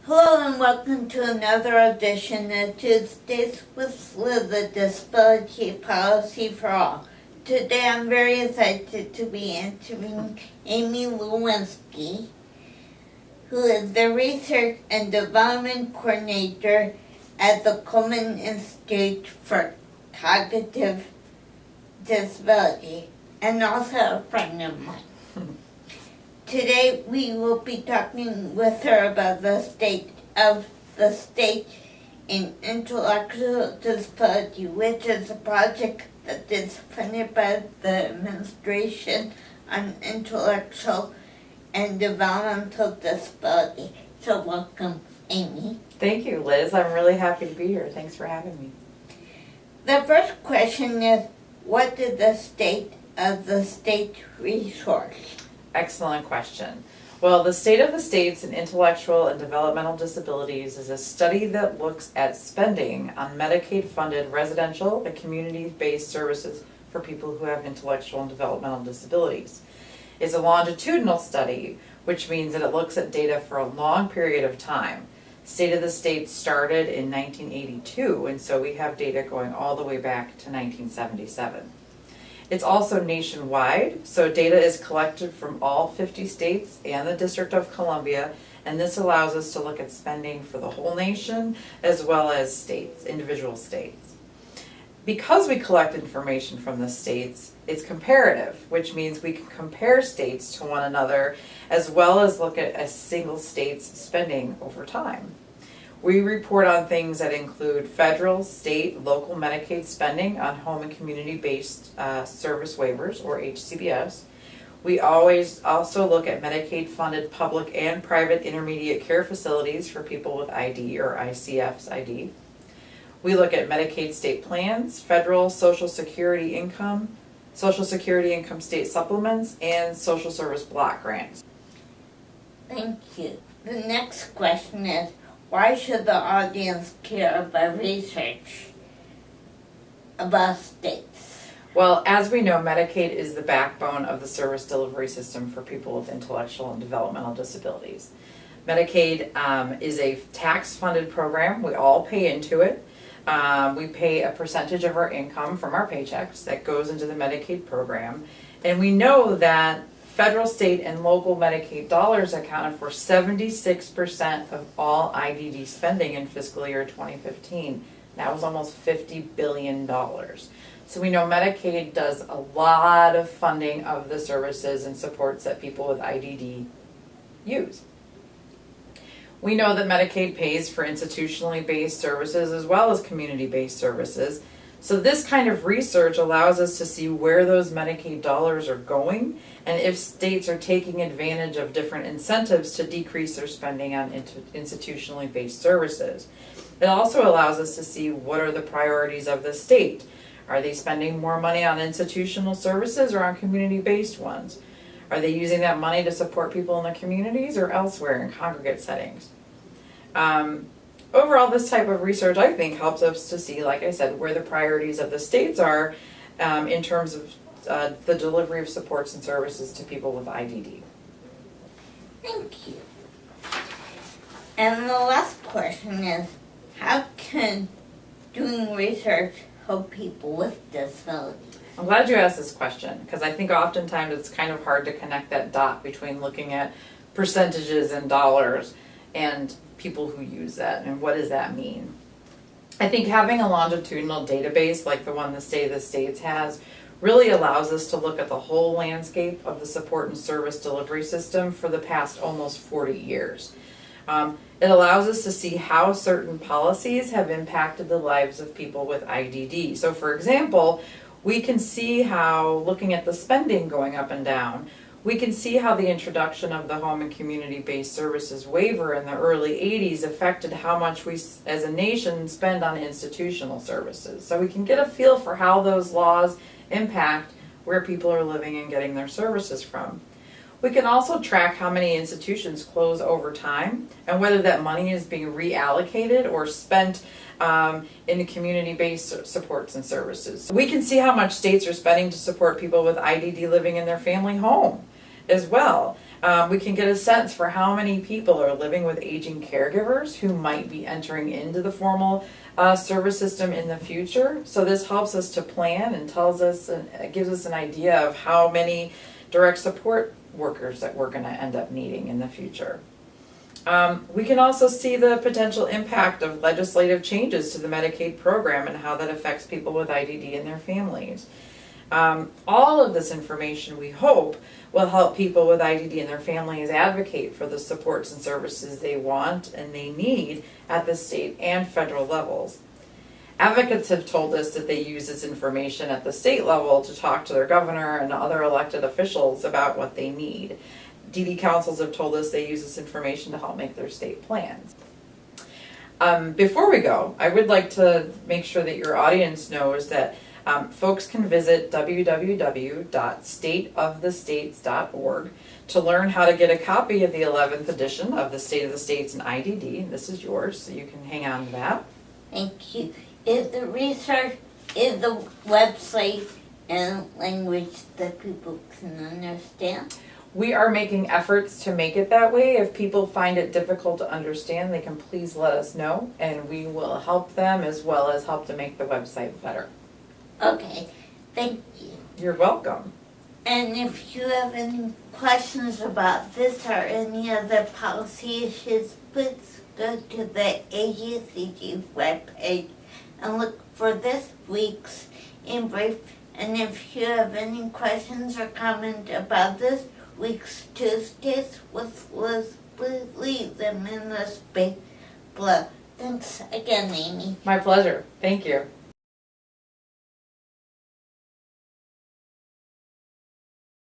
Hello and welcome to another edition of Tuesdays with Liz, the Disability Policy for All. Today I'm very excited to be interviewing Amie Lulinski, who is the Research and Development Coordinator at the Coleman Institute for Cognitive Disability, and also a friend of mine. Today we will be talking with her about the state in intellectual disability, which is a project that is funded by the Administration on Intellectual and Developmental Disability. So welcome, Amie. Thank you, Liz. I'm really happy to be here. Thanks for having me. The first question is, what is the state of the state resource? Excellent question. Well, the state of the states in intellectual and developmental disabilities is a study that looks at spending on Medicaid-funded residential and community-based services for people who have intellectual and developmental disabilities. It's a longitudinal study, which means that it looks at data for a long period of time. State of the State started in 1982, and so we have data going all the way back to 1977. It's also nationwide, so data is collected from all 50 states and the District of Columbia, and this allows us to look at spending for the whole nation as well as states, individual states. Because we collect information from the states, it's comparative, which means we can compare states to one another as well as look at a single state's spending over time. We report on things that include federal, state, local Medicaid spending on home and community-based service waivers, or HCBS. We always also look at Medicaid-funded public and private intermediate care facilities for people with ID or ICF's ID. We look at Medicaid state plans, federal Social Security income state supplements, and social service block grants. Thank you. The next question is, why should the audience care about research about states? Well, as we know, Medicaid is the backbone of the service delivery system for people with intellectual and developmental disabilities. Medicaid is a tax-funded program. We all pay into it. We pay a percentage of our income from our paychecks that goes into the Medicaid program. And we know that federal, state, and local Medicaid dollars accounted for 76% of all IDD spending in fiscal year 2015. That was almost $50 billion. So we know Medicaid does a lot of funding of the services and supports that people with IDD use. We know that Medicaid pays for institutionally based services as well as community-based services. So this kind of research allows us to see where those Medicaid dollars are going and if states are taking advantage of different incentives to decrease their spending on institutionally based services. It also allows us to see what are the priorities of the state. Are they spending more money on institutional services or on community-based ones? Are they using that money to support people in their communities or elsewhere in congregate settings? Overall, this type of research, I think, helps us to see, like I said, where the priorities of the states are in terms of the delivery of supports and services to people with IDD. Thank you. And the last question is, how can doing research help people with disabilities? I'm glad you asked this question because I think oftentimes it's kind of hard to connect that dot between looking at percentages and dollars and people who use that and what does that mean. I think having a longitudinal database like the one the State of the States has really allows us to look at the whole landscape of the support and service delivery system for the past almost 40 years. It allows us to see how certain policies have impacted the lives of people with IDD. So for example, we can see how, looking at the spending going up and down, we can see how the introduction of the home and community-based services waiver in the early 80s affected how much we as a nation spend on institutional services. So we can get a feel for how those laws impact where people are living and getting their services from. We can also track how many institutions close over time and whether that money is being reallocated or spent in the community-based supports and services. We can see how much states are spending to support people with IDD living in their family home as well. We can get a sense for how many people are living with aging caregivers who might be entering into the formal service system in the future. So this helps us to plan and tells us and gives us an idea of how many direct support workers that we're going to end up needing in the future. We can also see the potential impact of legislative changes to the Medicaid program and how that affects people with IDD and their families. All of this information, we hope, will help people with IDD and their families advocate for the supports and services they want and they need at the state and federal levels. Advocates have told us that they use this information at the state level to talk to their governor and other elected officials about what they need. DD councils have told us they use this information to help make their state plans. Before we go, I would like to make sure that your audience knows that folks can visit www.stateofthestates.org to learn how to get a copy of the 11th edition of the State of the States and IDD. And this is yours, so you can hang on to that. Thank you. Is the website in language that people can understand? We are making efforts to make it that way. If people find it difficult to understand, they can please let us know, and we will help them as well as help to make the website better. Okay, thank you. You're welcome. And if you have any questions about this or any other policy issues, please go to the AUCG webpage and look for this week's in brief. And if you have any questions or comments about this week's Tuesdays with Liz, please leave them in the space below. Thanks again, Amie. My pleasure. Thank you.